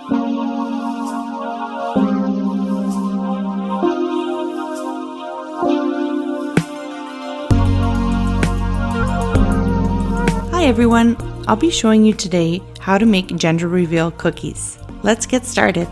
Hi everyone, I'll be showing you today how to make gender reveal cookies. Let's get started.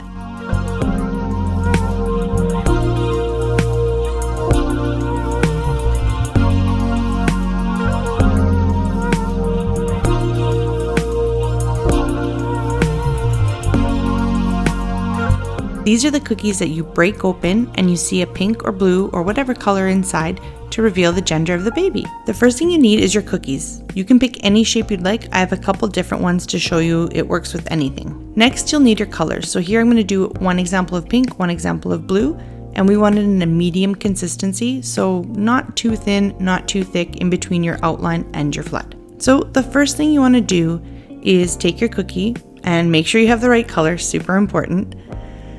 These are the cookies that you break open and you see a pink or blue or whatever color inside to reveal the gender of the baby. The first thing you need is your cookies. You can pick any shape you'd like. I have a couple different ones to show you it works with anything. Next, you'll need your colors. So here I'm going to do one example of pink, one example of blue, and we want it in a medium consistency, so not too thin, not too thick, in between your outline and your flood. So the first thing you want to do is take your cookie and make sure you have the right color, super important.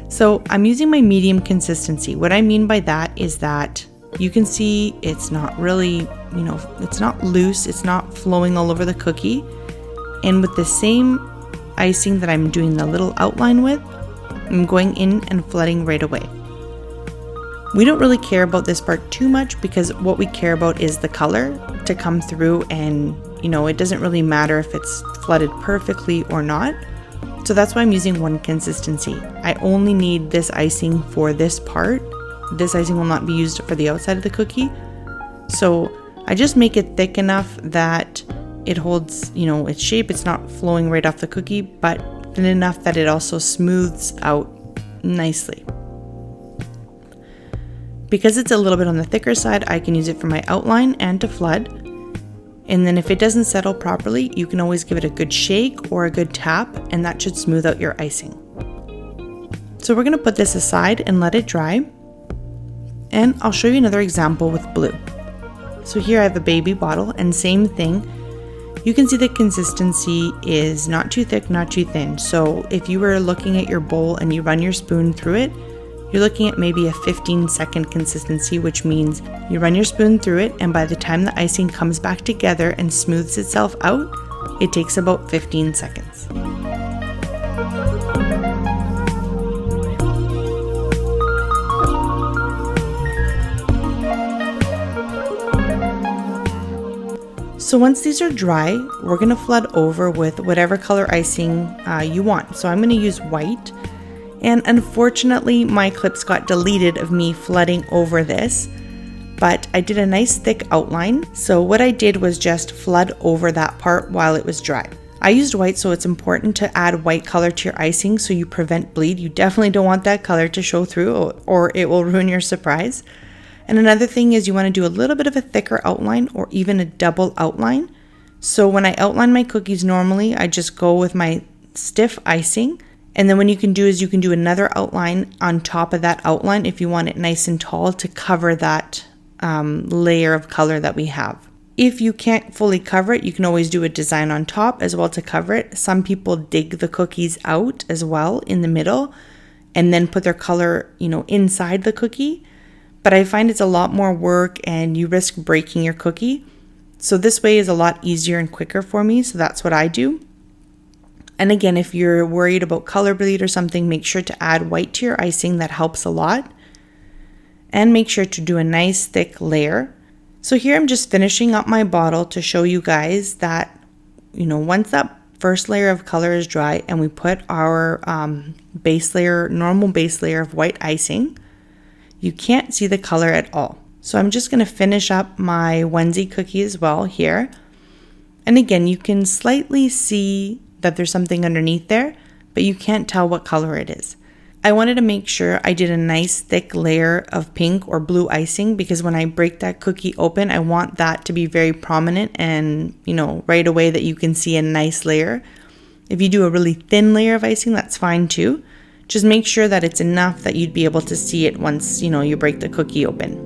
So I'm using my medium consistency. What I mean by that is that you can see it's not really, it's not loose, it's not flowing all over the cookie. And with the same icing that I'm doing the little outline with, I'm going in and flooding right away. We don't really care about this part too much because what we care about is the color to come through, and it doesn't really matter if it's flooded perfectly or not. So that's why I'm using one consistency. I only need this icing for this part. This icing will not be used for the outside of the cookie. So I just make it thick enough that it holds, its shape. It's not flowing right off the cookie, but thin enough that it also smooths out nicely. Because it's a little bit on the thicker side, I can use it for my outline and to flood. And then if it doesn't settle properly, you can always give it a good shake or a good tap, and that should smooth out your icing. So we're going to put this aside and let it dry. And I'll show you another example with blue. So here I have a baby bottle, and same thing. You can see the consistency is not too thick, not too thin. So if you were looking at your bowl and you run your spoon through it, you're looking at maybe a 15-second consistency, which means you run your spoon through it, and by the time the icing comes back together and smooths itself out, it takes about 15 seconds. So once these are dry, we're going to flood over with whatever color icing you want. So I'm going to use white. And unfortunately, my clips got deleted of me flooding over this, but I did a nice thick outline. So what I did was just flood over that part while it was dry. I used white, so it's important to add white color to your icing so you prevent bleed. You definitely don't want that color to show through, or it will ruin your surprise. And another thing is you want to do a little bit of a thicker outline or even a double outline. So when I outline my cookies normally, I just go with my stiff icing. And then what you can do is you can do another outline on top of that outline if you want it nice and tall to cover that layer of color that we have. If you can't fully cover it, you can always do a design on top as well to cover it. Some people dig the cookies out as well in the middle and then put their color, inside the cookie. But I find it's a lot more work and you risk breaking your cookie. So this way is a lot easier and quicker for me. So that's what I do. And again, if you're worried about color bleed or something, make sure to add white to your icing. That helps a lot. And make sure to do a nice thick layer. So here I'm just finishing up my bottle to show you guys that, once that first layer of color is dry and we put our normal base layer of white icing, you can't see the color at all. So I'm just going to finish up my onesie cookie as well here. And again, you can slightly see that there's something underneath there, but you can't tell what color it is. I wanted to make sure I did a nice thick layer of pink or blue icing because when I break that cookie open, I want that to be very prominent and, right away that you can see a nice layer. If you do a really thin layer of icing, that's fine too. Just make sure that it's enough that you'd be able to see it once, you break the cookie open.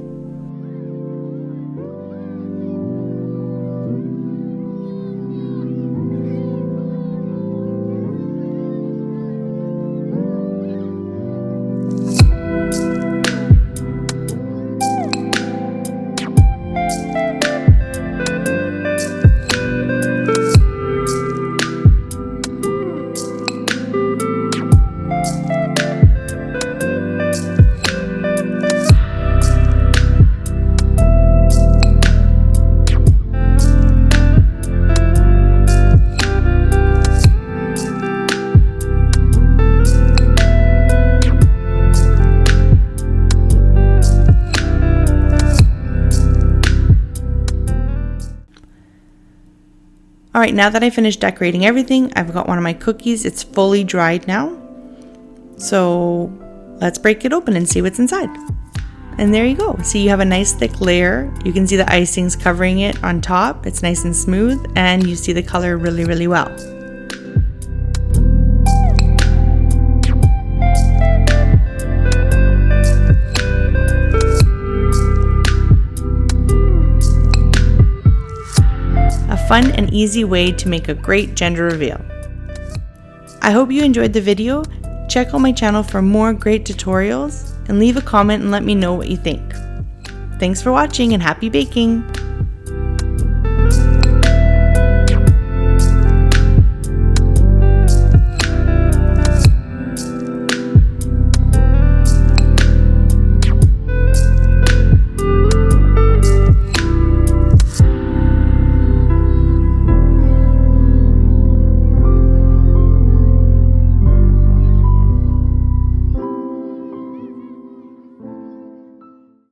Alright, now that I finished decorating everything, I've got one of my cookies. It's fully dried now. So let's break it open and see what's inside. And there you go. See, you have a nice thick layer. You can see the icing's covering it on top. It's nice and smooth, and you see the color really, really well. A fun and easy way to make a great gender reveal. I hope you enjoyed the video. Check out my channel for more great tutorials and leave a comment and let me know what you think. Thanks for watching and happy baking!